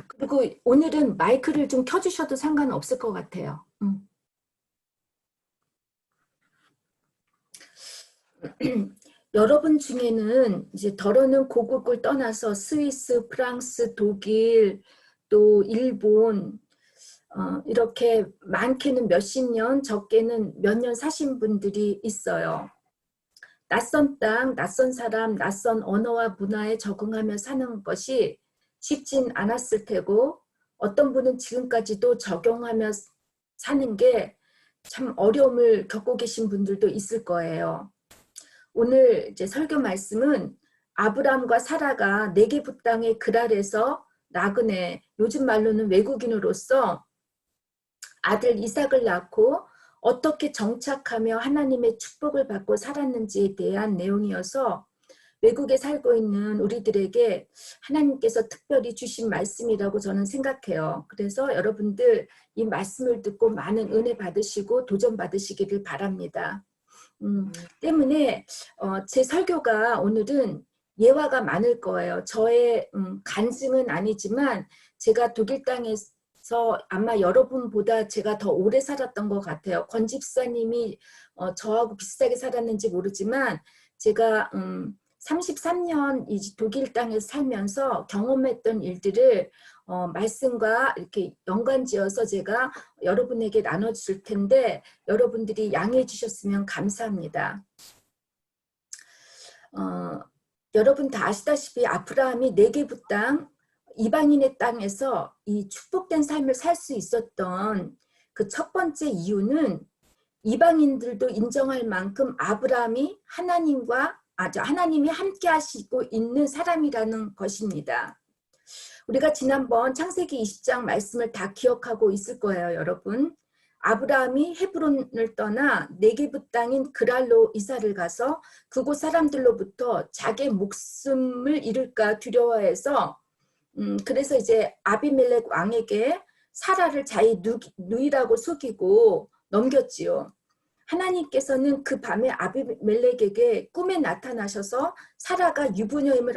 그리고 오늘은 마이크를 좀 켜주셔도 상관없을 것 같아요. 여러분 중에는 이제 덜어는 고국을 떠나서 스위스, 프랑스, 독일, 또 일본 이렇게 많게는 몇십 년, 적게는 몇 년 사신 분들이 있어요. 낯선 땅, 낯선 사람, 낯선 언어와 문화에 적응하며 사는 것이 쉽진 않았을 테고 어떤 분은 지금까지도 적용하며 사는 게 참 어려움을 겪고 계신 분들도 있을 거예요. 오늘 이제 설교 말씀은 아브람과 사라가 네게부 땅의 그랄에서 나그네, 요즘 말로는 외국인으로서 아들 이삭을 낳고 어떻게 정착하며 하나님의 축복을 받고 살았는지에 대한 내용이어서 외국에 살고 있는 우리들에게 하나님께서 특별히 주신 말씀이라고 저는 생각해요. 그래서 여러분들 이 말씀을 듣고 많은 은혜 받으시고 도전 받으시기를 바랍니다. 때문에 제 설교가 오늘은 예화가 많을 거예요. 저의 간증은 아니지만 제가 독일 땅에서 아마 여러분보다 제가 더 오래 살았던 것 같아요. 권 집사님이 저하고 비슷하게 살았는지 모르지만 제가 33년 이 독일 땅에서 살면서 경험했던 일들을 말씀과 이렇게 연관지어서 제가 여러분에게 나눠줄 텐데 여러분들이 양해해 주셨으면 감사합니다. 여러분 다 아시다시피 아브라함이 네게부 땅, 이방인의 땅에서 이 축복된 삶을 살 수 있었던 그 첫 번째 이유는 이방인들도 인정할 만큼 아브라함이 하나님이 함께 하시고 있는 사람이라는 것입니다. 우리가 지난번 창세기 20장 말씀을 다 기억하고 있을 거예요, 여러분. 아브라함이 헤브론을 떠나 네게부 땅인 그랄로 이사를 가서 그곳 사람들로부터 자기의 목숨을 잃을까 두려워해서 그래서 이제 아비멜렉 왕에게 사라를 자기 누이라고 속이고 넘겼지요. 하나님께서는 그 밤에 아비멜렉에게 꿈에 나타나셔서 사라가 유부녀임을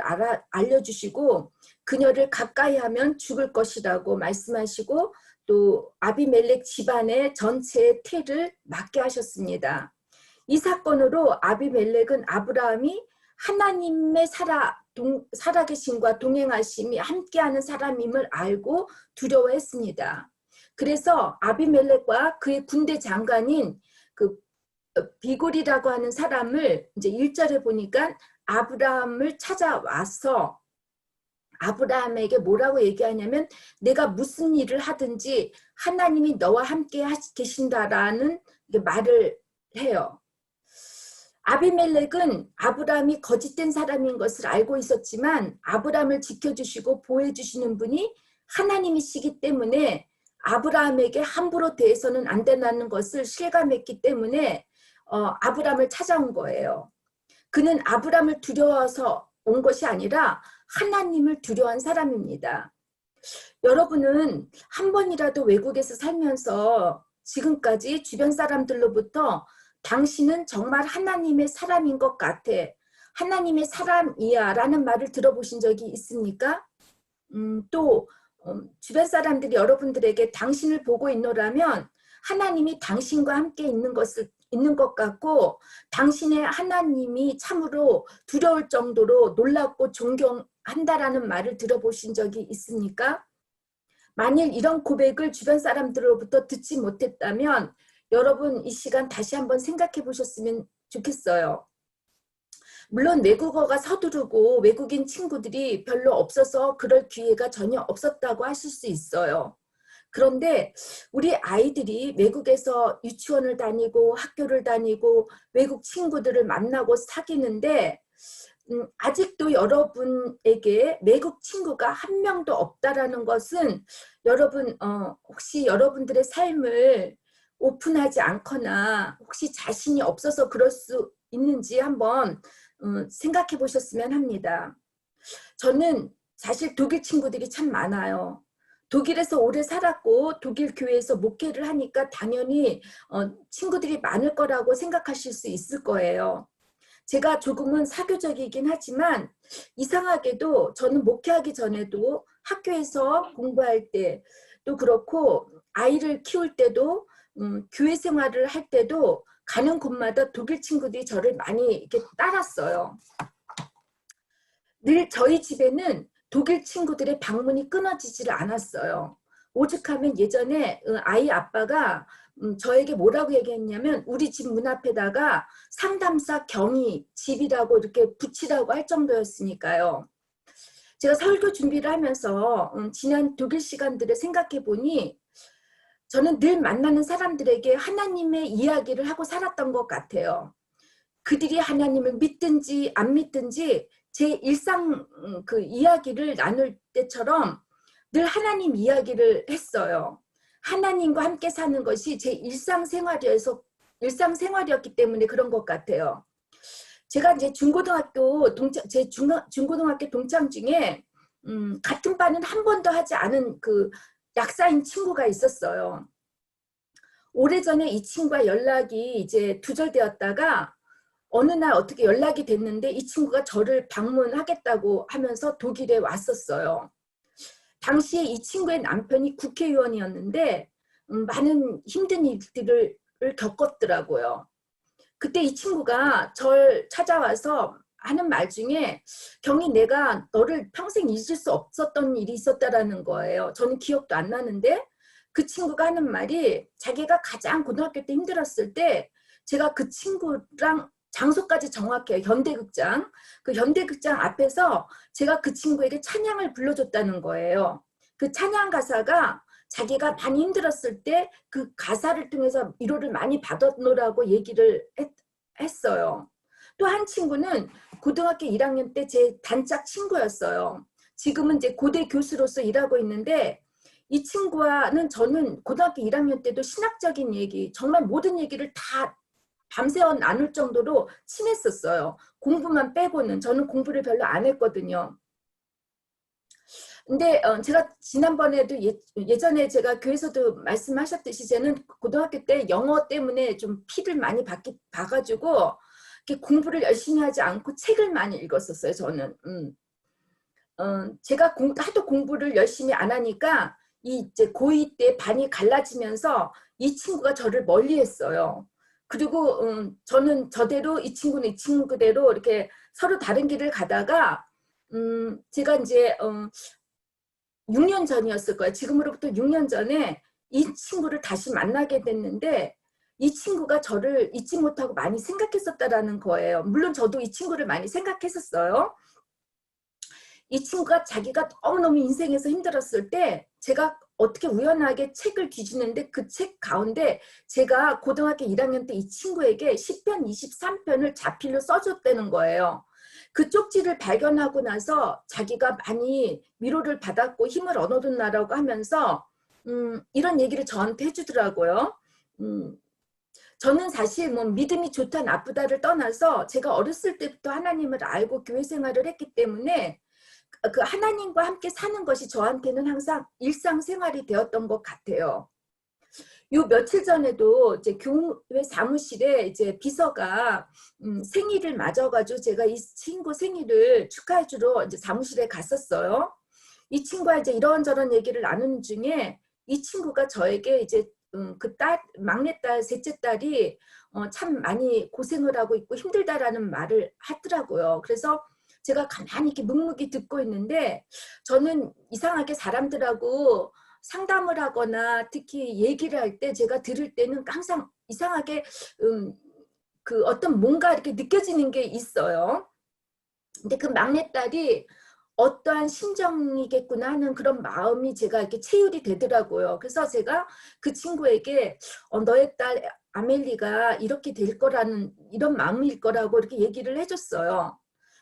알려주시고 그녀를 가까이 하면 죽을 것이라고 말씀하시고 또 아비멜렉 집안의 전체의 태를 막게 하셨습니다. 이 사건으로 아비멜렉은 아브라함이 하나님의 살아계심과 동행하심이 함께하는 사람임을 알고 두려워했습니다. 그래서 아비멜렉과 그의 군대 장관인 그 비골이라고 하는 사람을 이제 1절에 보니까 아브라함을 찾아와서 아브라함에게 뭐라고 얘기하냐면 내가 무슨 일을 하든지 하나님이 너와 함께 계신다라는 말을 해요. 아비멜렉은 아브라함이 거짓된 사람인 것을 알고 있었지만 아브라함을 지켜주시고 보호해주시는 분이 하나님이시기 때문에 아브라함에게 함부로 대해서는 안 된다는 것을 실감했기 때문에 아브라함을 찾아온 거예요. 그는 아브라함을 두려워서 온 것이 아니라 하나님을 두려워한 사람입니다. 여러분은 한 번이라도 외국에서 살면서 지금까지 주변 사람들로부터 당신은 정말 하나님의 사람인 것 같아. 하나님의 사람이야 라는 말을 들어보신 적이 있습니까? 또 주변 사람들이 여러분들에게 당신을 보고 있노라면 하나님이 당신과 함께 있는 것 같고 당신의 하나님이 참으로 두려울 정도로 놀랍고 존경한다라는 말을 들어보신 적이 있습니까? 만일 이런 고백을 주변 사람들로부터 듣지 못했다면 여러분 이 시간 다시 한번 생각해 보셨으면 좋겠어요. 물론 외국어가 서두르고 외국인 친구들이 별로 없어서 그럴 기회가 전혀 없었다고 하실 수 있어요. 그런데 우리 아이들이 외국에서 유치원을 다니고 학교를 다니고 외국 친구들을 만나고 사귀는데 아직도 여러분에게 외국 친구가 한 명도 없다라는 것은 여러분 혹시 여러분들의 삶을 오픈하지 않거나 혹시 자신이 없어서 그럴 수 있는지 한번 생각해 보셨으면 합니다. 저는 사실 독일 친구들이 참 많아요. 독일에서 오래 살았고 독일 교회에서 목회를 하니까 당연히 친구들이 많을 거라고 생각하실 수 있을 거예요. 제가 조금은 사교적이긴 하지만 이상하게도 저는 목회하기 전에도 학교에서 공부할 때도 그렇고 아이를 키울 때도 교회 생활을 할 때도 가는 곳마다 독일 친구들이 저를 많이 이렇게 따랐어요. 늘 저희 집에는 독일 친구들의 방문이 끊어지질 않았어요. 오죽하면 예전에 아이 아빠가 저에게 뭐라고 얘기했냐면 우리 집 문 앞에다가 상담사 경희 집이라고 이렇게 붙이라고 할 정도였으니까요. 제가 설교 준비를 하면서 지난 독일 시간들을 생각해 보니 저는 늘 만나는 사람들에게 하나님의 이야기를 하고 살았던 것 같아요. 그들이 하나님을 믿든지 안 믿든지 제 일상 그 이야기를 나눌 때처럼 늘 하나님 이야기를 했어요. 하나님과 함께 사는 것이 제 일상생활이었기 때문에 그런 것 같아요. 제가 이제 중고등학교 동창 중에 같은 반은 한 번도 하지 않은 그 약사인 친구가 있었어요. 오래전에 이 친구와 연락이 이제 두절되었다가 어느 날 어떻게 연락이 됐는데 이 친구가 저를 방문하겠다고 하면서 독일에 왔었어요. 당시에 이 친구의 남편이 국회의원이었는데 많은 힘든 일들을 겪었더라고요. 그때 이 친구가 절 찾아와서 하는 말 중에 경희 내가 너를 평생 잊을 수 없었던 일이 있었다라는 거예요. 저는 기억도 안 나는데 그 친구가 하는 말이 자기가 가장 고등학교 때 힘들었을 때 제가 그 친구랑 장소까지 정확해요. 현대극장. 그 현대극장 앞에서 제가 그 친구에게 찬양을 불러줬다는 거예요. 그 찬양 가사가 자기가 많이 힘들었을 때 그 가사를 통해서 위로를 많이 받았노라고 얘기를 했어요. 또 한 친구는 고등학교 1학년 때 제 단짝 친구였어요. 지금은 이제 고대 교수로서 일하고 있는데 이 친구와는 저는 고등학교 1학년 때도 신학적인 얘기, 정말 모든 얘기를 다 밤새워 나눌 정도로 친했었어요. 공부만 빼고는. 저는 공부를 별로 안 했거든요. 근데 제가 지난번에도 예전에 제가 교회에서도 말씀하셨듯이 저는 고등학교 때 영어 때문에 좀 피를 많이 봐가지고 공부를 열심히 하지 않고 책을 많이 읽었었어요. 저는. 제가 하도 공부를 열심히 안 하니까 이제 고2 때 반이 갈라지면서 이 친구가 저를 멀리했어요. 그리고 저는 저대로 이 친구는 이 친구대로 이렇게 서로 다른 길을 가다가 제가 이제 6년 전이었을 거예요. 지금으로부터 6년 전에 이 친구를 다시 만나게 됐는데 이 친구가 저를 잊지 못하고 많이 생각했었다라는 거예요. 물론 저도 이 친구를 많이 생각했었어요. 이 친구가 자기가 너무너무 인생에서 힘들었을 때 제가 어떻게 우연하게 책을 뒤지는데 그 책 가운데 제가 고등학교 1학년 때 이 친구에게 시편 23편을 자필로 써줬다는 거예요. 그 쪽지를 발견하고 나서 자기가 많이 위로를 받았고 힘을 얻어둔다라고 하면서 이런 얘기를 저한테 해주더라고요. 저는 사실 뭐 믿음이 좋다 나쁘다를 떠나서 제가 어렸을 때부터 하나님을 알고 교회 생활을 했기 때문에 그 하나님과 함께 사는 것이 저한테는 항상 일상생활이 되었던 것 같아요. 요 며칠 전에도 이제 교회 사무실에 이제 비서가 생일을 맞아가지고 제가 이 친구 생일을 축하해주러 이제 사무실에 갔었어요. 이 친구와 이제 이런저런 얘기를 나누는 중에 이 친구가 저에게 이제 그 막내딸, 셋째 딸이 참 많이 고생을 하고 있고 힘들다라는 말을 하더라고요. 그래서 제가 가만히 이렇게 묵묵히 듣고 있는데 저는 이상하게 사람들하고 상담을 하거나 특히 얘기를 할 때 제가 들을 때는 항상 이상하게 그 어떤 뭔가 이렇게 느껴지는 게 있어요. 근데 그 막내딸이 어떠한 심정이겠구나 하는 그런 마음이 제가 이렇게 체휼이 되더라고요. 그래서 제가 그 친구에게 너의 딸 아멜리가 이렇게 될 거라는 이런 마음일 거라고 이렇게 얘기를 해줬어요.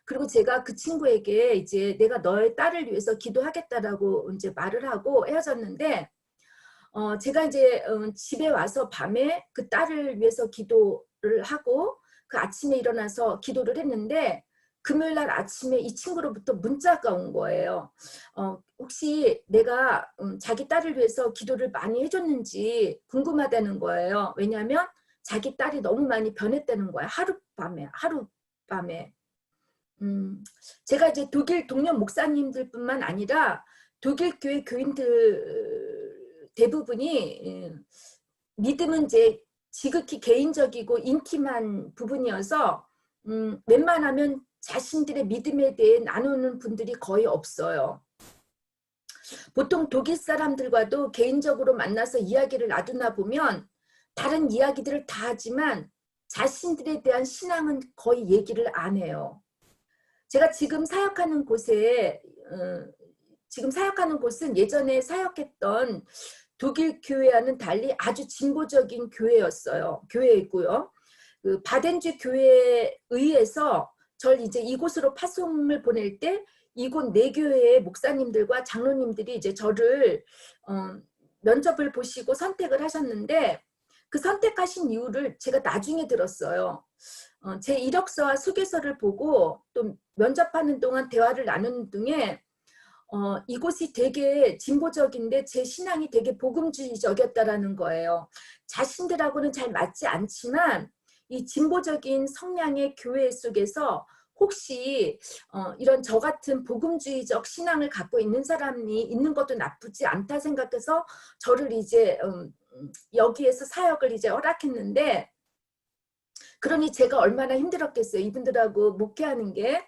그리고 제가 그 친구에게 이제 내가 너의 딸을 위해서 기도하겠다라고 이제 말을 하고 헤어졌는데 제가 이제 집에 와서 밤에 그 딸을 위해서 기도를 하고 그 아침에 일어나서 기도를 했는데 금요일 날 아침에 이 친구로부터 문자가 온 거예요. 혹시 내가 자기 딸을 위해서 기도를 많이 해줬는지 궁금하다는 거예요. 왜냐하면 자기 딸이 너무 많이 변했다는 거예요. 하룻밤에. 제가 이제 독일 동료 목사님들뿐만 아니라 독일 교회 교인들 대부분이 믿음은 이제 지극히 개인적이고 인tim한 부분이어서 웬만하면 자신들의 믿음에 대해 나누는 분들이 거의 없어요. 보통 독일 사람들과도 개인적으로 만나서 이야기를 나누나 보면 다른 이야기들을 다 하지만 자신들에 대한 신앙은 거의 얘기를 안 해요. 제가 지금 사역하는 곳은 예전에 사역했던 독일 교회와는 달리 아주 진보적인 교회였고요. 그 바덴주 교회에 의해서 절 이제 이곳으로 파송을 보낼 때 이곳 네 교회의 목사님들과 장로님들이 이제 저를 면접을 보시고 선택을 하셨는데 그 선택하신 이유를 제가 나중에 들었어요. 제 이력서와 소개서를 보고 또 면접하는 동안 대화를 나누는 중에 이곳이 되게 진보적인데 제 신앙이 되게 복음주의적이었다라는 거예요. 자신들하고는 잘 맞지 않지만 이 진보적인 성향의 교회 속에서 혹시 이런 저 같은 복음주의적 신앙을 갖고 있는 사람이 있는 것도 나쁘지 않다 생각해서 저를 이제 여기에서 사역을 이제 허락했는데, 그러니 제가 얼마나 힘들었겠어요. 이분들하고 목회하는 게.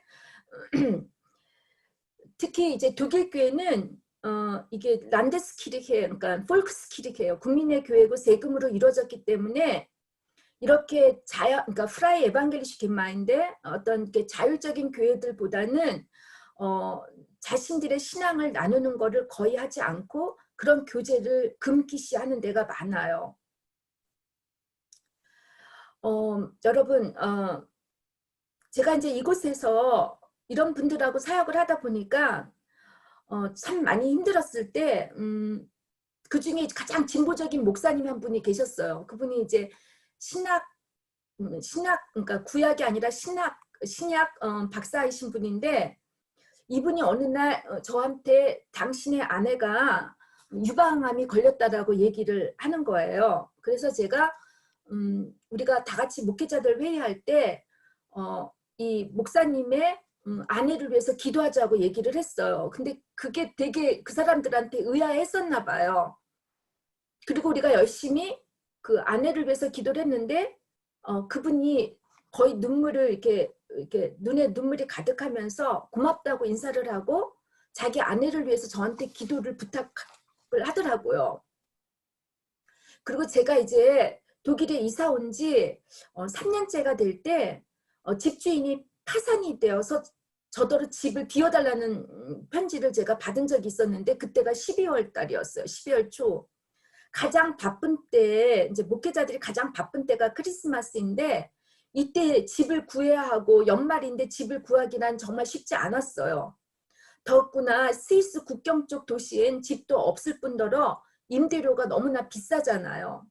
특히 이제 독일 교회는 이게 란데스키르케, 그러니까 폴크스키르케예요. 국민의 교회고 세금으로 이루어졌기 때문에 이렇게 그러니까 프라이 에반겔리슈 게마인데 어떤 게 자율적인 교회들보다는 자신들의 신앙을 나누는 거를 거의 하지 않고 그런 교제를 금기시하는 데가 많아요. 여러분, 제가 이제 이곳에서 이런 분들하고 사역을 하다 보니까 참 많이 힘들었을 때 그 중에 가장 진보적인 목사님 한 분이 계셨어요. 그분이 이제 신약 그러니까 구약이 아니라 신약 박사이신 분인데, 이분이 어느 날 저한테 당신의 아내가 유방암이 걸렸다라고 얘기를 하는 거예요. 그래서 제가 우리가 다 같이 목회자들 회의할 때 이 목사님의 아내를 위해서 기도하자고 얘기를 했어요. 근데 그게 되게 그 사람들한테 의아했었나 봐요. 그리고 우리가 열심히 그 아내를 위해서 기도를 했는데 그분이 거의 눈물을 이렇게 눈에 눈물이 가득하면서 고맙다고 인사를 하고 자기 아내를 위해서 저한테 기도를 부탁을 하더라고요. 그리고 제가 이제 독일에 이사 온 지 3년째가 될 때 집주인이 파산이 되어서 저더러 집을 비워달라는 편지를 제가 받은 적이 있었는데, 그때가 12월 달이었어요. 12월 초. 가장 바쁜 때, 이제 목회자들이 가장 바쁜 때가 크리스마스인데, 이때 집을 구해야 하고 연말인데 집을 구하기란 정말 쉽지 않았어요. 더구나 스위스 국경 쪽 도시엔 집도 없을 뿐더러 임대료가 너무나 비싸잖아요.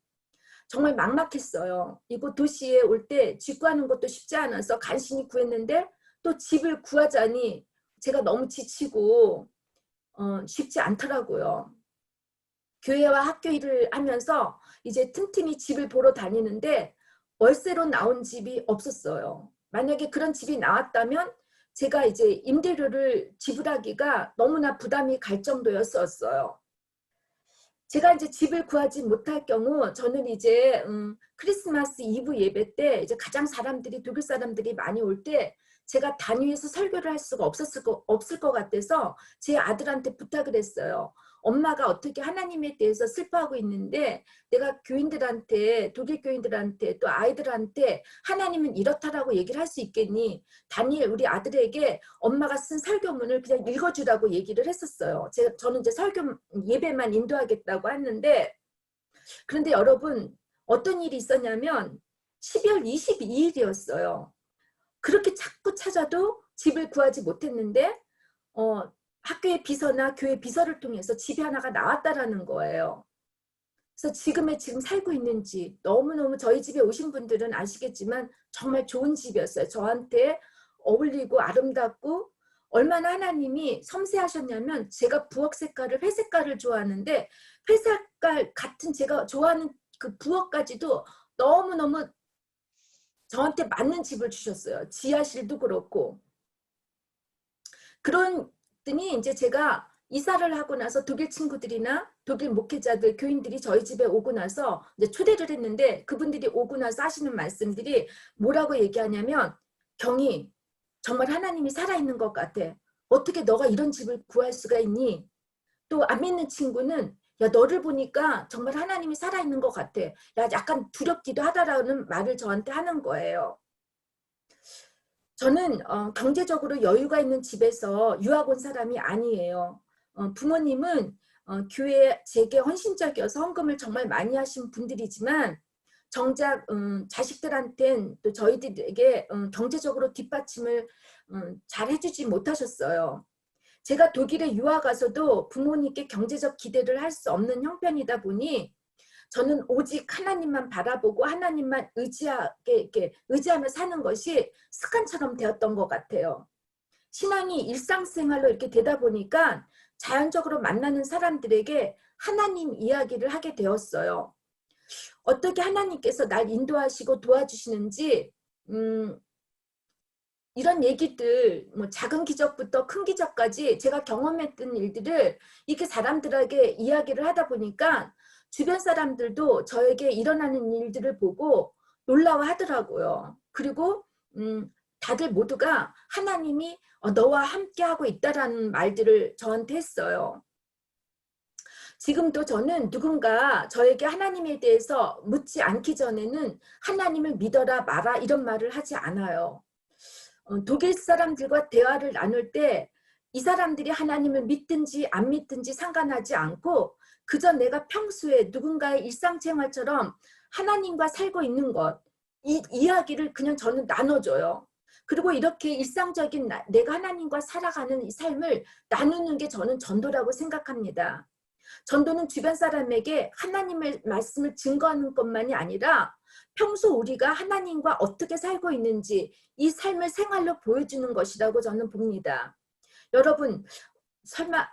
정말 막막했어요. 이곳 도시에 올 때 집 구하는 것도 쉽지 않아서 간신히 구했는데 또 집을 구하자니 제가 너무 지치고 쉽지 않더라고요. 교회와 학교 일을 하면서 이제 틈틈이 집을 보러 다니는데 월세로 나온 집이 없었어요. 만약에 그런 집이 나왔다면 제가 이제 임대료를 지불하기가 너무나 부담이 갈 정도였었어요. 제가 이제 집을 구하지 못할 경우 저는 이제 크리스마스 이브 예배 때 이제 가장 독일 사람들이 많이 올 때 제가 단위에서 설교를 할 수가 없을 것 같아서 제 아들한테 부탁을 했어요. 엄마가 어떻게 하나님에 대해서 슬퍼하고 있는데 내가 독일 교인들한테 또 아이들한테 하나님은 이렇다라고 얘기를 할 수 있겠니? 다니엘 우리 아들에게 엄마가 쓴 설교문을 그냥 읽어주라고 얘기를 했었어요. 저는 이제 예배만 인도하겠다고 했는데, 그런데 여러분 어떤 일이 있었냐면 12월 22일이었어요. 그렇게 자꾸 찾아도 집을 구하지 못했는데 학교의 비서나 교회 비서를 통해서 집이 하나가 나왔다라는 거예요. 그래서 지금 살고 있는 집, 너무너무 저희 집에 오신 분들은 아시겠지만 정말 좋은 집이었어요. 저한테 어울리고 아름답고, 얼마나 하나님이 섬세하셨냐면 제가 부엌 색깔을 회색깔을 좋아하는데 회색깔 같은 제가 좋아하는 그 부엌까지도 너무너무 저한테 맞는 집을 주셨어요. 지하실도 그렇고. 그러더니 이제 제가 이사를 하고 나서 독일 친구들이나 독일 목회자들, 교인들이 저희 집에 오고 나서 이제 초대를 했는데 그분들이 오고 나서 하시는 말씀들이 뭐라고 얘기하냐면 경희 정말 하나님이 살아있는 것 같아. 어떻게 너가 이런 집을 구할 수가 있니? 또 안 믿는 친구는 야 너를 보니까 정말 하나님이 살아있는 것 같아. 야 약간 두렵기도 하다라는 말을 저한테 하는 거예요. 저는 경제적으로 여유가 있는 집에서 유학 온 사람이 아니에요. 부모님은 교회에 제게 헌신적이어서 헌금을 정말 많이 하신 분들이지만 정작 자식들한텐 또 저희들에게 경제적으로 뒷받침을 잘 해주지 못하셨어요. 제가 독일에 유학 가서도 부모님께 경제적 기대를 할 수 없는 형편이다 보니 저는 오직 하나님만 바라보고 하나님만 의지하며 사는 것이 습관처럼 되었던 것 같아요. 신앙이 일상생활로 이렇게 되다 보니까 자연적으로 만나는 사람들에게 하나님 이야기를 하게 되었어요. 어떻게 하나님께서 날 인도하시고 도와주시는지 이런 얘기들 뭐 작은 기적부터 큰 기적까지 제가 경험했던 일들을 이렇게 사람들에게 이야기를 하다 보니까 주변 사람들도 저에게 일어나는 일들을 보고 놀라워하더라고요. 그리고 다들 모두가 하나님이 너와 함께하고 있다라는 말들을 저한테 했어요. 지금도 저는 누군가 저에게 하나님에 대해서 묻지 않기 전에는 하나님을 믿어라 마라 이런 말을 하지 않아요. 독일 사람들과 대화를 나눌 때 이 사람들이 하나님을 믿든지 안 믿든지 상관하지 않고 그저 내가 평소에 누군가의 일상생활처럼 하나님과 살고 있는 것, 이 이야기를 그냥 저는 나눠줘요. 그리고 이렇게 일상적인 내가 하나님과 살아가는 이 삶을 나누는 게 저는 전도라고 생각합니다. 전도는 주변 사람에게 하나님의 말씀을 증거하는 것만이 아니라 평소 우리가 하나님과 어떻게 살고 있는지 이 삶을 생활로 보여주는 것이라고 저는 봅니다. 여러분 설마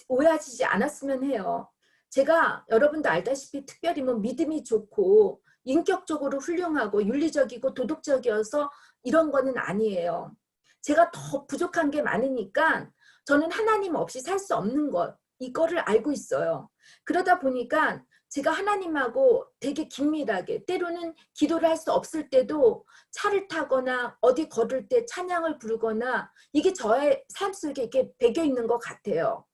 오해하시지 않았으면 해요. 제가 여러분도 알다시피 특별히 뭐 믿음이 좋고 인격적으로 훌륭하고 윤리적이고 도덕적이어서 이런 거는 아니에요. 제가 더 부족한 게 많으니까 저는 하나님 없이 살 수 없는 것 이거를 알고 있어요. 그러다 보니까 제가 하나님하고 되게 긴밀하게 때로는 기도를 할 수 없을 때도 차를 타거나 어디 걸을 때 찬양을 부르거나 이게 저의 삶 속에 이렇게 배겨 있는 것 같아요.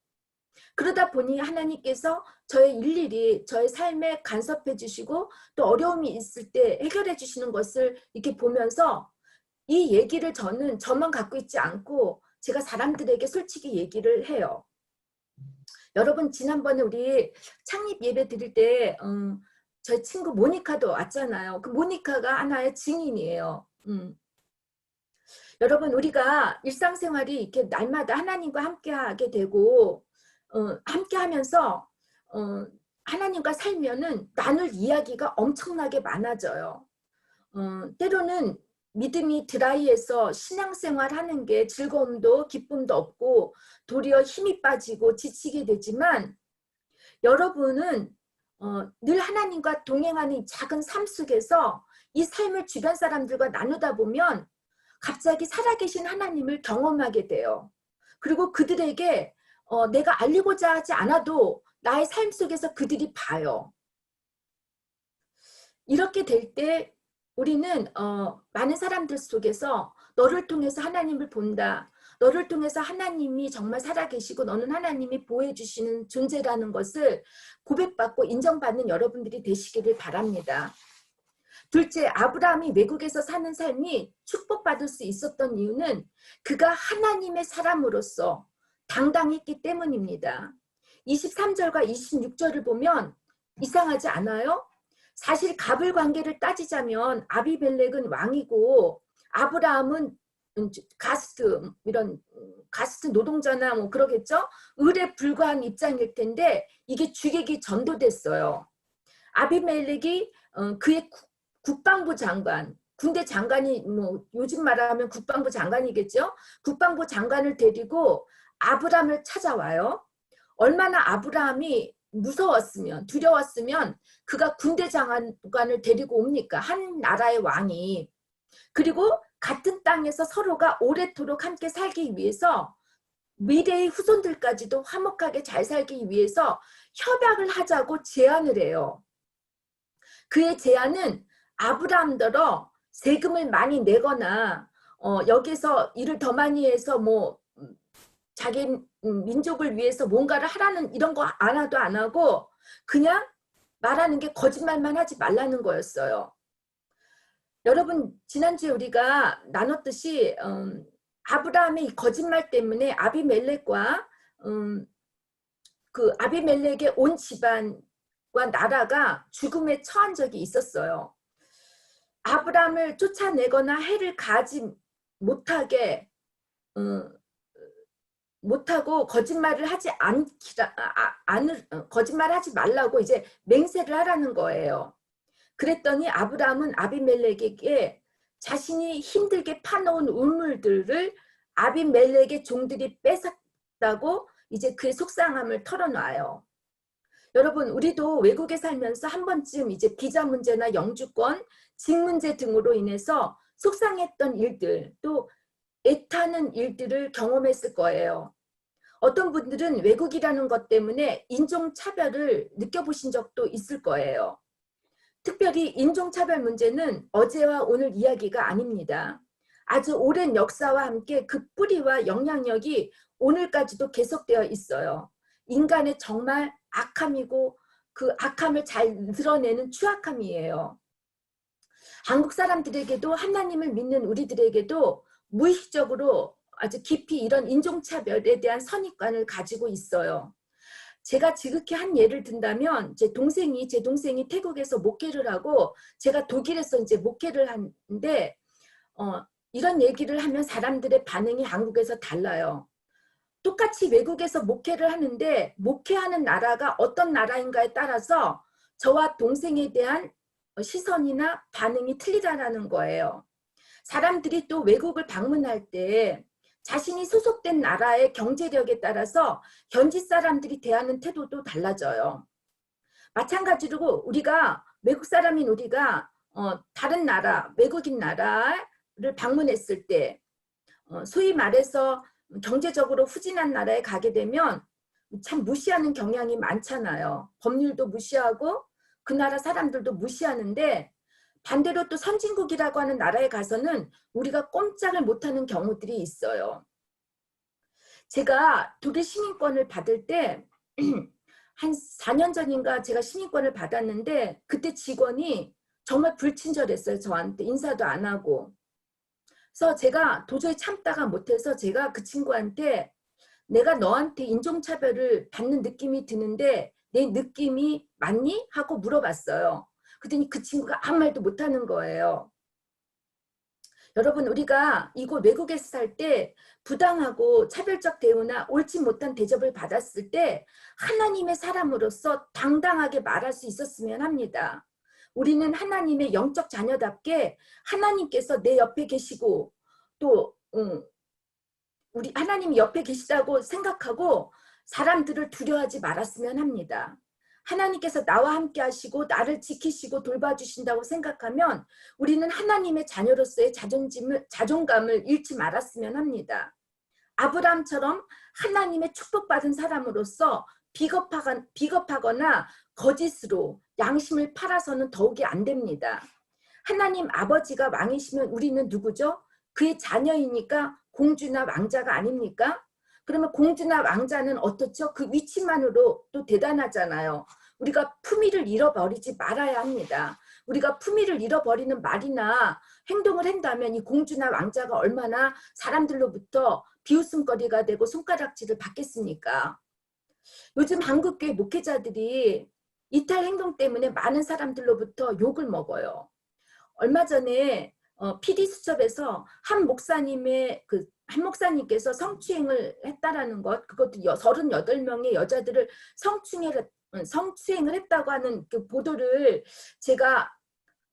그러다 보니 하나님께서 저의 일일이 저의 삶에 간섭해 주시고 또 어려움이 있을 때 해결해 주시는 것을 이렇게 보면서 이 얘기를 저는 저만 갖고 있지 않고 제가 사람들에게 솔직히 얘기를 해요. 여러분 지난번에 우리 창립 예배 드릴 때 저희 친구 모니카도 왔잖아요. 그 모니카가 하나의 증인이에요. 여러분 우리가 일상생활이 이렇게 날마다 하나님과 함께하게 되고 함께하면서 하나님과 살면은 나눌 이야기가 엄청나게 많아져요. 때로는 믿음이 드라이해서 신앙생활 하는 게 즐거움도 기쁨도 없고 도리어 힘이 빠지고 지치게 되지만 여러분은 늘 하나님과 동행하는 작은 삶 속에서 이 삶을 주변 사람들과 나누다 보면 갑자기 살아계신 하나님을 경험하게 돼요. 그리고 그들에게 내가 알리고자 하지 않아도 나의 삶 속에서 그들이 봐요. 이렇게 될 때 우리는 많은 사람들 속에서 너를 통해서 하나님을 본다. 너를 통해서 하나님이 정말 살아계시고 너는 하나님이 보호해 주시는 존재라는 것을 고백받고 인정받는 여러분들이 되시기를 바랍니다. 둘째, 아브라함이 외국에서 사는 삶이 축복받을 수 있었던 이유는 그가 하나님의 사람으로서 당당했기 때문입니다. 23절과 26절을 보면 이상하지 않아요? 사실 갑을 관계를 따지자면 아비멜렉은 왕이고 아브라함은 가스트 노동자나 뭐 그러겠죠? 을에 불과한 입장일 텐데 이게 주객이 전도됐어요. 아비멜렉이 그의 국방부 장관, 군대 장관이 뭐 요즘 말하면 국방부 장관이겠죠? 국방부 장관을 데리고 아브라함을 찾아와요. 얼마나 아브라함이 무서웠으면 두려웠으면 그가 군대 장관을 데리고 옵니까? 한 나라의 왕이. 그리고 같은 땅에서 서로가 오래도록 함께 살기 위해서 미래의 후손들까지도 화목하게 잘 살기 위해서 협약을 하자고 제안을 해요. 그의 제안은 아브라함더러 세금을 많이 내거나 여기서 일을 더 많이 해서 뭐 자기 민족을 위해서 뭔가를 하라는 이런 거 안 하고 그냥 말하는 게 거짓말만 하지 말라는 거였어요. 여러분 지난주에 우리가 나눴듯이 아브라함의 이 거짓말 때문에 아비멜렉과 그 아비멜렉의 온 집안과 나라가 죽음에 처한 적이 있었어요. 아브라함을 쫓아내거나 해를 가지 못하게 못하고 거짓말을 하지 거짓말하지 말라고 이제 맹세를 하라는 거예요. 그랬더니 아브라함은 아비멜렉에게 자신이 힘들게 파놓은 우물들을 아비멜렉의 종들이 뺏었다고 이제 그의 속상함을 털어놔요. 여러분 우리도 외국에 살면서 한 번쯤 이제 비자 문제나 영주권, 집 문제 등으로 인해서 속상했던 일들 또 애타는 일들을 경험했을 거예요. 어떤 분들은 외국이라는 것 때문에 인종차별을 느껴보신 적도 있을 거예요. 특별히 인종차별 문제는 어제와 오늘 이야기가 아닙니다. 아주 오랜 역사와 함께 그 뿌리와 영향력이 오늘까지도 계속되어 있어요. 인간의 정말 악함이고 그 악함을 잘 드러내는 추악함이에요. 한국 사람들에게도 하나님을 믿는 우리들에게도 무의식적으로 아주 깊이 이런 인종차별에 대한 선입관을 가지고 있어요. 제가 지극히 한 예를 든다면 제 동생이 태국에서 목회를 하고 제가 독일에서 이제 목회를 하는데 이런 얘기를 하면 사람들의 반응이 한국에서 달라요. 똑같이 외국에서 목회를 하는데 목회하는 나라가 어떤 나라인가에 따라서 저와 동생에 대한 시선이나 반응이 틀리다라는 거예요. 사람들이 또 외국을 방문할 때 자신이 소속된 나라의 경제력에 따라서 현지 사람들이 대하는 태도도 달라져요. 마찬가지로 우리가 외국 사람인 우리가 다른 나라, 외국인 나라를 방문했을 때 소위 말해서 경제적으로 후진한 나라에 가게 되면 참 무시하는 경향이 많잖아요. 법률도 무시하고 그 나라 사람들도 무시하는데 반대로 또 선진국이라고 하는 나라에 가서는 우리가 꼼짝을 못하는 경우들이 있어요. 제가 독일 시민권을 받을 때 한 4년 전인가 제가 시민권을 받았는데 그때 직원이 정말 불친절했어요. 저한테 인사도 안 하고. 그래서 제가 도저히 참다가 못해서 제가 그 친구한테 내가 너한테 인종차별을 받는 느낌이 드는데 내 느낌이 맞니? 하고 물어봤어요. 그랬더니 그 친구가 아무 말도 못하는 거예요. 여러분 우리가 이곳 외국에서 살 때 부당하고 차별적 대우나 옳지 못한 대접을 받았을 때 하나님의 사람으로서 당당하게 말할 수 있었으면 합니다. 우리는 하나님의 영적 자녀답게 하나님께서 내 옆에 계시고 또 우리 하나님이 옆에 계시다고 생각하고 사람들을 두려워하지 말았으면 합니다. 하나님께서 나와 함께 하시고 나를 지키시고 돌봐주신다고 생각하면 우리는 하나님의 자녀로서의 자존감을 잃지 말았으면 합니다. 아브라함처럼 하나님의 축복받은 사람으로서 비겁하거나 거짓으로 양심을 팔아서는 더욱이 안 됩니다. 하나님 아버지가 왕이시면 우리는 누구죠? 그의 자녀이니까 공주나 왕자가 아닙니까? 그러면 공주나 왕자는 어떻죠? 그 위치만으로 또 대단하잖아요. 우리가 품위를 잃어버리지 말아야 합니다. 우리가 품위를 잃어버리는 말이나 행동을 한다면 이 공주나 왕자가 얼마나 사람들로부터 비웃음거리가 되고 손가락질을 받겠습니까? 요즘 한국교회 목회자들이 이탈 행동 때문에 많은 사람들로부터 욕을 먹어요. 얼마 전에 PD 수첩에서 한 목사님께서 성추행을 했다라는 것, 그것도 38명의 여자들을 성추행을 했다고 하는 그 보도를 제가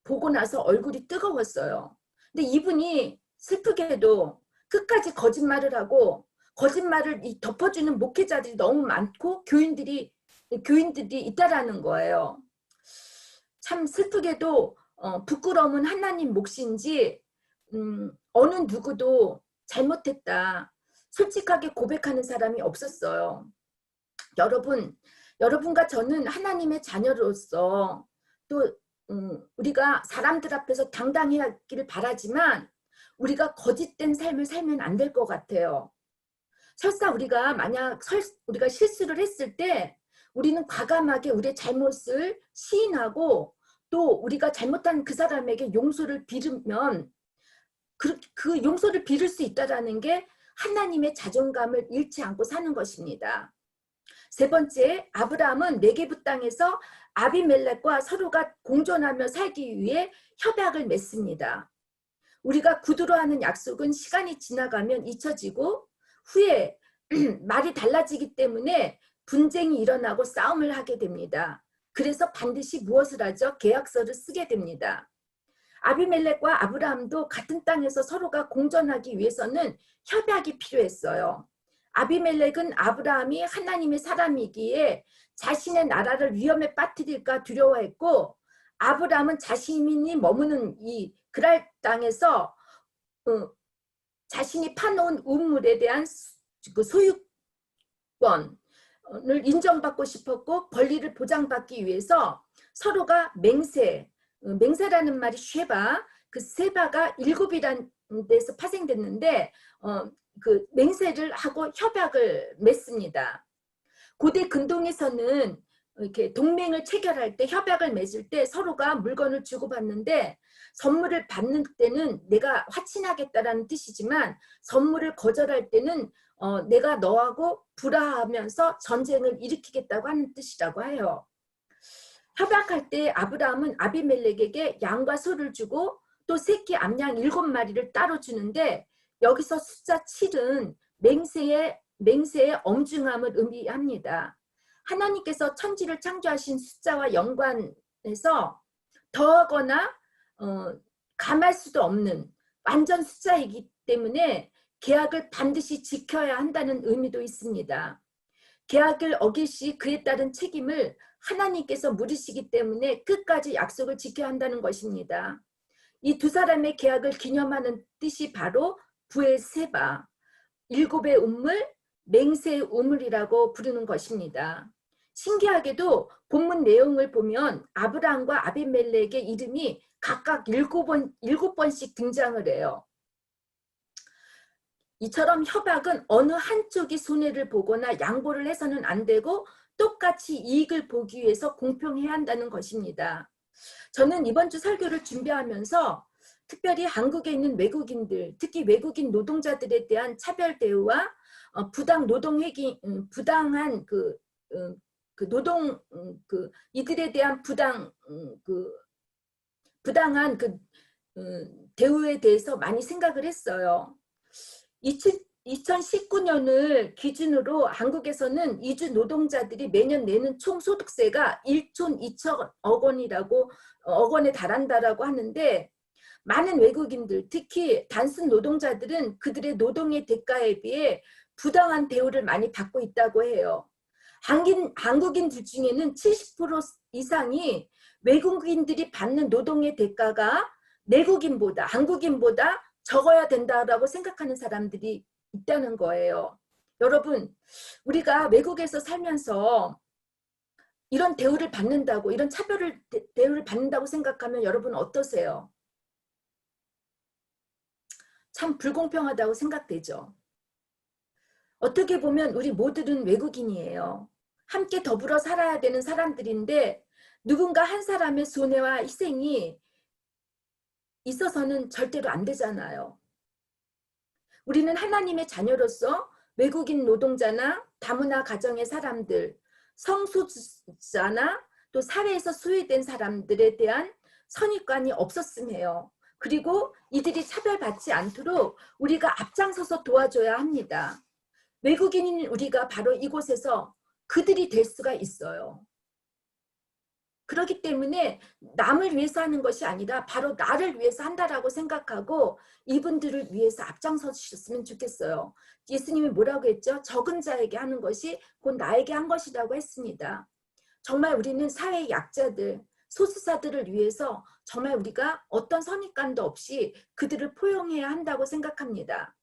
보고 나서 얼굴이 뜨거웠어요. 근데 이분이 슬프게도 끝까지 거짓말을 하고 거짓말을 덮어주는 목회자들이 너무 많고 교인들이 있다라는 거예요. 참 슬프게도 부끄러움은 하나님 몫인지 어느 누구도 잘못했다. 솔직하게 고백하는 사람이 없었어요. 여러분과 저는 하나님의 자녀로서 또 우리가 사람들 앞에서 당당해야 하기를 바라지만 우리가 거짓된 삶을 살면 안 될 것 같아요. 설사 우리가 실수를 했을 때 우리는 과감하게 우리의 잘못을 시인하고 또 우리가 잘못한 그 사람에게 용서를 빌으면 그 용서를 빌을 수 있다는 게 하나님의 자존감을 잃지 않고 사는 것입니다. 세 번째, 아브라함은 네게부 땅에서 아비멜렉과 서로가 공존하며 살기 위해 협약을 맺습니다. 우리가 구두로 하는 약속은 시간이 지나가면 잊혀지고 후에 말이 달라지기 때문에 분쟁이 일어나고 싸움을 하게 됩니다. 그래서 반드시 무엇을 하죠? 계약서를 쓰게 됩니다. 아비멜렉과 아브라함도 같은 땅에서 서로가 공존하기 위해서는 협약이 필요했어요. 아비멜렉은 아브라함이 하나님의 사람이기에 자신의 나라를 위험에 빠뜨릴까 두려워했고, 아브라함은 자신이 머무는 이 그랄 땅에서 자신이 파놓은 우물에 대한 그 소유권을 인정받고 싶었고 권리를 보장받기 위해서 서로가 맹세라는 말이 쉐바, 그 세바가 일곱이란 데서 파생됐는데 그 맹세를 하고 협약을 맺습니다. 고대 근동에서는 이렇게 동맹을 체결할 때 협약을 맺을 때 서로가 물건을 주고받는데 선물을 받는 때는 내가 화친하겠다라는 뜻이지만 선물을 거절할 때는 내가 너하고 불화하면서 전쟁을 일으키겠다고 하는 뜻이라고 해요. 협약할 때 아브라함은 아비멜렉에게 양과 소를 주고 또 새끼 암양 7마리를 따로 주는데 여기서 숫자 7은 맹세의 엄중함을 의미합니다. 하나님께서 천지를 창조하신 숫자와 연관해서 더하거나 감할 수도 없는 완전 숫자이기 때문에 계약을 반드시 지켜야 한다는 의미도 있습니다. 계약을 어길 시 그에 따른 책임을 하나님께서 물으시기 때문에 끝까지 약속을 지켜야 한다는 것입니다. 이 두 사람의 계약을 기념하는 뜻이 바로 부엘세바, 7의 우물, 맹세의 우물이라고 부르는 것입니다. 신기하게도 본문 내용을 보면 아브라함과 아비멜렉의 이름이 각각 7번씩 등장을 해요. 이처럼 협약은 어느 한쪽이 손해를 보거나 양보를 해서는 안 되고 똑같이 이익을 보기 위해서 공평해야 한다는 것입니다. 저는 이번 주 설교를 준비하면서 특별히 한국에 있는 외국인들, 특히 외국인 노동자들에 대한 차별 대우와 부당한 이들에 대한 부당한 대우에 대해서 많이 생각을 했어요. 2019년을 기준으로 한국에서는 이주 노동자들이 매년 내는 총 소득세가 1조 2천억 원에 달한다라고 하는데 많은 외국인들, 특히 단순 노동자들은 그들의 노동의 대가에 비해 부당한 대우를 많이 받고 있다고 해요. 한국인들 중에는 70% 이상이 외국인들이 받는 노동의 대가가 한국인보다 적어야 된다라고 생각하는 사람들이 있다는 거예요. 여러분, 우리가 외국에서 살면서 이런 대우를 받는다고, 이런 대우를 받는다고 생각하면 여러분 어떠세요? 참 불공평하다고 생각되죠. 어떻게 보면 우리 모두는 외국인이에요. 함께 더불어 살아야 되는 사람들인데 누군가 한 사람의 손해와 희생이 있어서는 절대로 안 되잖아요. 우리는 하나님의 자녀로서 외국인 노동자나 다문화 가정의 사람들, 성소수자나 또 사회에서 소외된 사람들에 대한 선입관이 없었음 해요. 그리고 이들이 차별받지 않도록 우리가 앞장서서 도와줘야 합니다. 외국인인 우리가 바로 이곳에서 그들이 될 수가 있어요. 그렇기 때문에 남을 위해서 하는 것이 아니라 바로 나를 위해서 한다라고 생각하고 이분들을 위해서 앞장서 주셨으면 좋겠어요. 예수님이 뭐라고 했죠? 적은 자에게 하는 것이 곧 나에게 한 것이라고 했습니다. 정말 우리는 사회의 약자들, 소수자들을 위해서 정말 우리가 어떤 선입관도 없이 그들을 포용해야 한다고 생각합니다.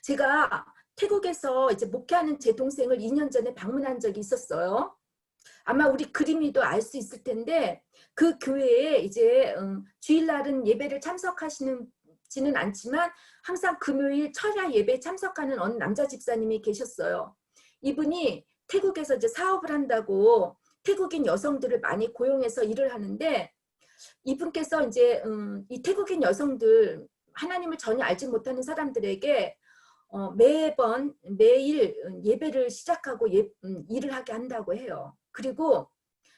제가 태국에서 이제 목회하는 제 동생을 2년 전에 방문한 적이 있었어요. 아마 우리 그림이도 알 수 있을 텐데 그 교회에 이제 주일날은 예배를 참석하시지는 않지만 항상 금요일 철야 예배에 참석하는 어느 남자 집사님이 계셨어요. 이분이 태국에서 이제 사업을 한다고 태국인 여성들을 많이 고용해서 일을 하는데 이분께서 이제 이 태국인 여성들 하나님을 전혀 알지 못하는 사람들에게 매번 매일 예배를 시작하고 일을 하게 한다고 해요. 그리고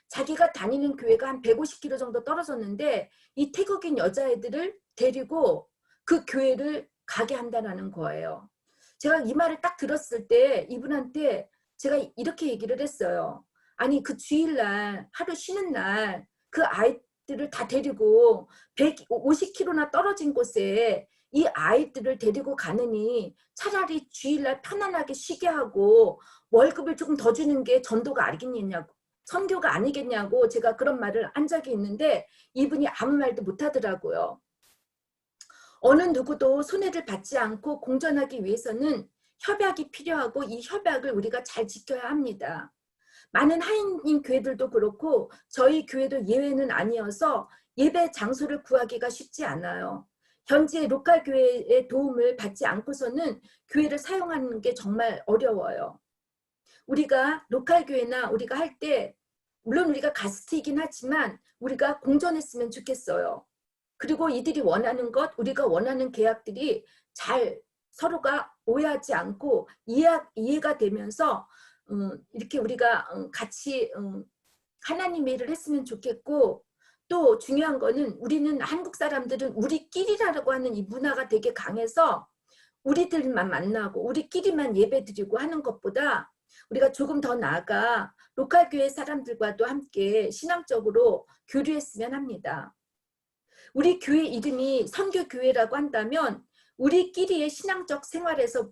자기가 다니는 교회가 한 150km 정도 떨어졌는데 이 태국인 여자애들을 데리고 그 교회를 가게 한다는 거예요. 제가 이 말을 딱 들었을 때 이분한테 제가 이렇게 얘기를 했어요. 아니 그 주일날 하루 쉬는 날 그 아이들을 다 데리고 150km나 떨어진 곳에 이 아이들을 데리고 가느니 차라리 주일날 편안하게 쉬게 하고 월급을 조금 더 주는 게 전도가 아니겠냐고, 선교가 아니겠냐고 제가 그런 말을 한 적이 있는데 이분이 아무 말도 못 하더라고요. 어느 누구도 손해를 받지 않고 공존하기 위해서는 협약이 필요하고 이 협약을 우리가 잘 지켜야 합니다. 많은 하인인 교회들도 그렇고 저희 교회도 예외는 아니어서 예배 장소를 구하기가 쉽지 않아요. 현재 로컬 교회의 도움을 받지 않고서는 교회를 사용하는 게 정말 어려워요. 우리가 로컬 교회나 우리가 할 때 물론 우리가 가스트이긴 하지만 우리가 공존했으면 좋겠어요. 그리고 이들이 원하는 것, 우리가 원하는 계약들이 잘 서로가 오해하지 않고 이해가 되면서 이렇게 우리가 같이 하나님의 일을 했으면 좋겠고 또 중요한 거는 우리는 한국 사람들은 우리끼리라고 하는 이 문화가 되게 강해서 우리들만 만나고 우리끼리만 예배드리고 하는 것보다 우리가 조금 더 나아가 로컬 교회 사람들과도 함께 신앙적으로 교류했으면 합니다. 우리 교회 이름이 선교교회라고 한다면 우리끼리의 신앙적 생활에서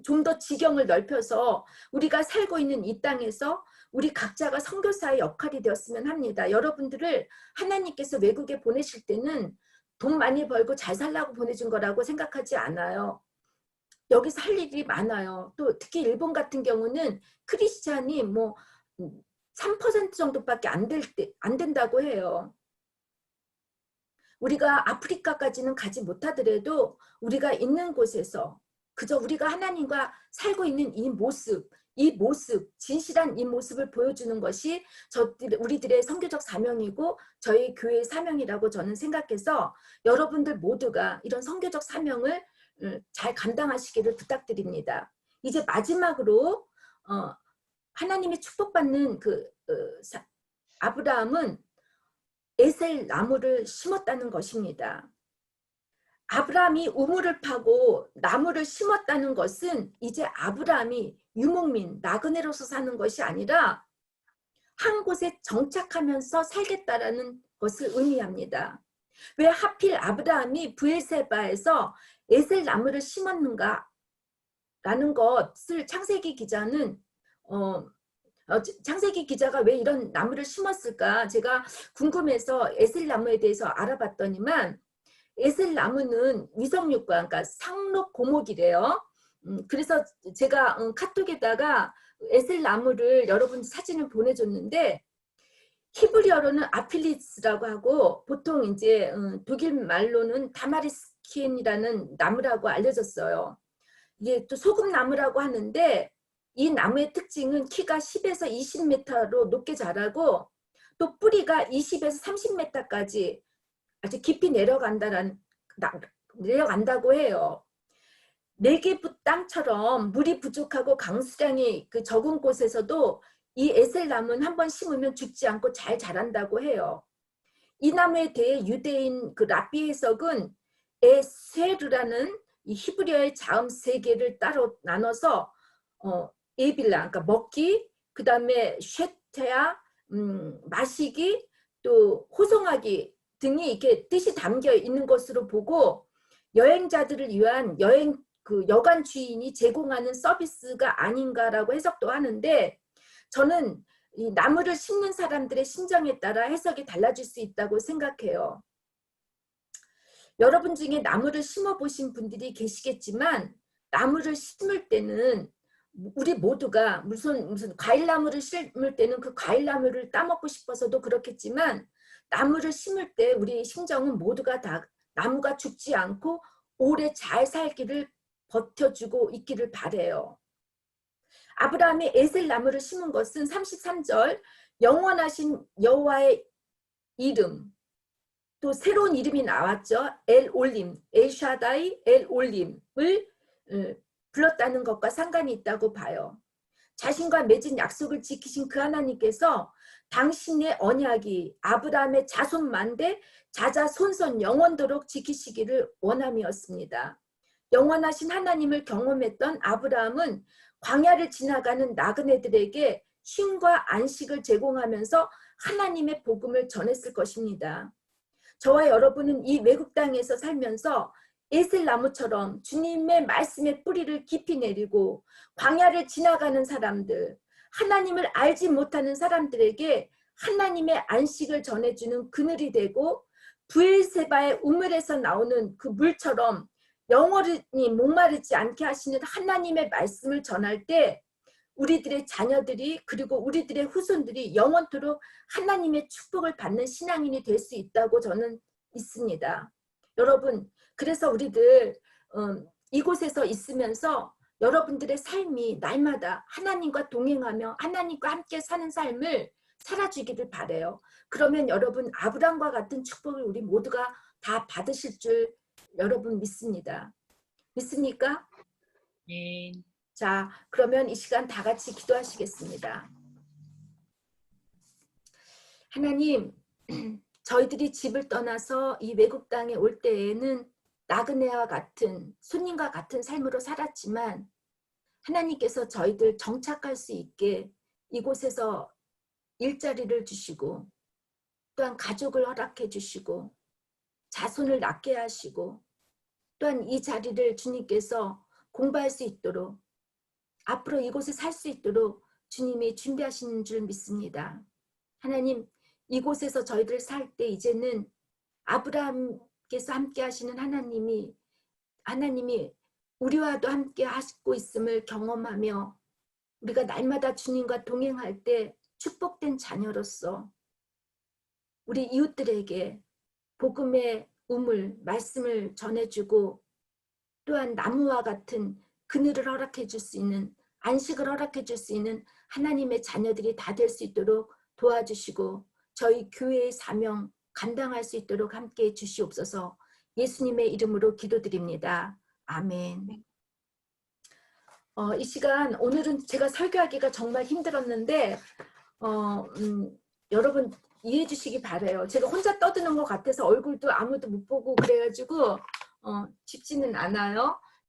좀 더 지경을 넓혀서 우리가 살고 있는 이 땅에서 우리 각자가 선교사의 역할이 되었으면 합니다. 여러분들을 하나님께서 외국에 보내실 때는 돈 많이 벌고 잘 살라고 보내준 거라고 생각하지 않아요. 여기서 할 일이 많아요. 또 특히 일본 같은 경우는 크리스찬이 뭐 3% 정도밖에 안 된다고 해요. 우리가 아프리카까지는 가지 못하더라도 우리가 있는 곳에서 그저 우리가 하나님과 살고 있는 이 모습, 진실한 이 모습을 보여주는 것이 우리들의 선교적 사명이고 저희 교회의 사명이라고 저는 생각해서 여러분들 모두가 이런 선교적 사명을 잘 감당하시기를 부탁드립니다. 이제 마지막으로 하나님이 축복받는 아브라함은 에셀 나무를 심었다는 것입니다. 아브라함이 우물을 파고 나무를 심었다는 것은 이제 아브라함이 유목민, 나그네로서 사는 것이 아니라 한 곳에 정착하면서 살겠다라는 것을 의미합니다. 왜 하필 아브라함이 브엘세바에서 에셀 나무를 심었는가? 라는 것을 창세기 기자는 창세기 기자가 왜 이런 나무를 심었을까? 제가 궁금해서 에셀 나무에 대해서 알아봤더니만 에셀 나무는 위성육과 그러니까 상록 고목이래요. 그래서 제가 카톡에다가 에셀 나무를 여러분 사진을 보내줬는데 히브리어로는 아필리스라고 하고 보통 이제 독일 말로는 다마리스킨이라는 나무라고 알려졌어요. 이게 또 소금나무라고 하는데 이 나무의 특징은 키가 10에서 20m로 높게 자라고 또 뿌리가 20에서 30m까지 아주 깊이 내려간다고 해요. 네게부 땅처럼 물이 부족하고 강수량이 적은 곳에서도 이 에셀나무는 한번 심으면 죽지 않고 잘 자란다고 해요. 이 나무에 대해 유대인 라비 해석은 에세르라는 이 히브리어의 자음 3개를 따로 나눠서 에빌라, 그러니까 먹기, 그 다음에 쉐테야, 마시기, 또 호송하기 등이 이렇게 뜻이 담겨 있는 것으로 보고 여행자들을 위한 여관 주인이 제공하는 서비스가 아닌가라고 해석도 하는데 저는 이 나무를 심는 사람들의 심정에 따라 해석이 달라질 수 있다고 생각해요. 여러분 중에 나무를 심어 보신 분들이 계시겠지만 나무를 심을 때는 우리 모두가 무슨 과일나무를 심을 때는 그 과일나무를 따먹고 싶어서도 그렇겠지만 나무를 심을 때 우리 심정은 모두가 다 나무가 죽지 않고 오래 잘 살기를 버텨주고 있기를 바래요. 아브라함이 에셀 나무를 심은 것은 33절 영원하신 여호와의 이름, 또 새로운 이름이 나왔죠. 엘 올림, 엘샤다이 엘 올림을 불렀다는 것과 상관이 있다고 봐요. 자신과 맺은 약속을 지키신 그 하나님께서 당신의 언약이 아브라함의 자손 만대 자자손손 영원토록 지키시기를 원함이었습니다. 영원하신 하나님을 경험했던 아브라함은 광야를 지나가는 나그네들에게 쉼과 안식을 제공하면서 하나님의 복음을 전했을 것입니다. 저와 여러분은 이 외국 땅에서 살면서 에셀나무처럼 주님의 말씀의 뿌리를 깊이 내리고 광야를 지나가는 사람들, 하나님을 알지 못하는 사람들에게 하나님의 안식을 전해주는 그늘이 되고 브엘세바의 우물에서 나오는 그 물처럼 영원히 목마르지 않게 하시는 하나님의 말씀을 전할 때 우리들의 자녀들이 그리고 우리들의 후손들이 영원토록 하나님의 축복을 받는 신앙인이 될 수 있다고 저는 믿습니다. 여러분, 그래서 우리들 이곳에서 있으면서 여러분들의 삶이 날마다 하나님과 동행하며 하나님과 함께 사는 삶을 살아주기를 바라요. 그러면 여러분 아브람과 같은 축복을 우리 모두가 다 받으실 줄 여러분 믿습니다. 믿습니까? 네. 자, 그러면 이 시간 다 같이 기도하시겠습니다. 하나님, 저희들이 집을 떠나서 이 외국 땅에 올 때에는 나그네와 같은 손님과 같은 삶으로 살았지만 하나님께서 저희들 정착할 수 있게 이곳에서 일자리를 주시고 또한 가족을 허락해 주시고 자손을 낳게 하시고 또한 이 자리를 주님께서 공부할 수 있도록 앞으로 이곳에 살 수 있도록 주님이 준비하시는 줄 믿습니다. 하나님, 이곳에서 저희들 살 때 이제는 아브라함께서 함께 하시는 하나님이 우리와도 함께 하시고 있음을 경험하며 우리가 날마다 주님과 동행할 때 축복된 자녀로서 우리 이웃들에게 복음의 우물, 말씀을 전해주고 또한 나무와 같은 그늘을 허락해 줄 수 있는 안식을 허락해 줄 수 있는 하나님의 자녀들이 다 될 수 있도록 도와주시고 저희 교회의 사명 감당할 수 있도록 함께해 주시옵소서. 예수님의 이름으로 기도드립니다. 아멘. 이 시간 오늘은 제가 설교하기가 정말 힘들었는데 여러분 이해해 주시기 바라요. 제가 혼자 떠드는 것 같아서 얼굴도 아무도 못 보고 그래가지고 쉽지는 않아요.